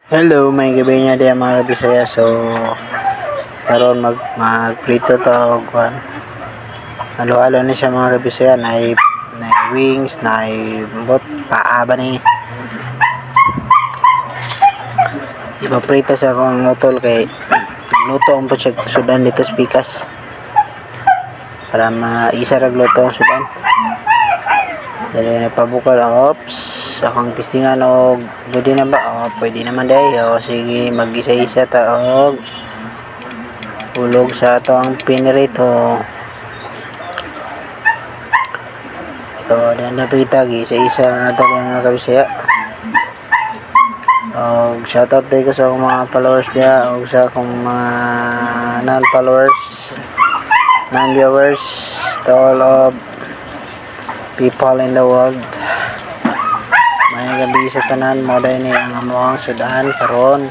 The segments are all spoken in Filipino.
Hello, may gabi niya diyan mga Bisaya. So, karon magprito to og kuan. Halo-halo ni siya mga Bisaya, na wings, na bot paa ba ni. Ipaprito sa akong utol kay luto ang po siya sudan dito sa pikas. Para maisa rag luto ang sudan. Dali na pabukal. Oops, akong testingan og pwede na ba? Pwede naman day. Sige, mag-isa-isa ta og ulog sa ato ang pinirito. So, napita isa-isa na natin yung mga kabisaya. Og shoutout day ko sa akong mga followers diya og sa akong mga non-followers, non-viewers, to all of people in the world. May gabi sa tanan mo dahil ni ang amuang sudan karon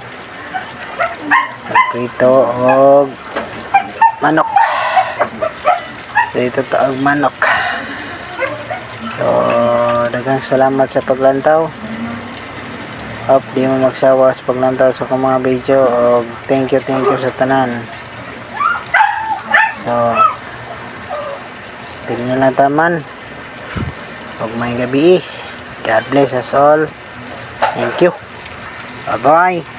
prito og manok. Prito ta og manok. So daghang salamat sa paglantaw. Hope di mo magsawa sa paglantaw sa akong mga video og thank you sa tanan. So pili na lang taman og may gabi. God bless us all. Thank you. Bye-bye.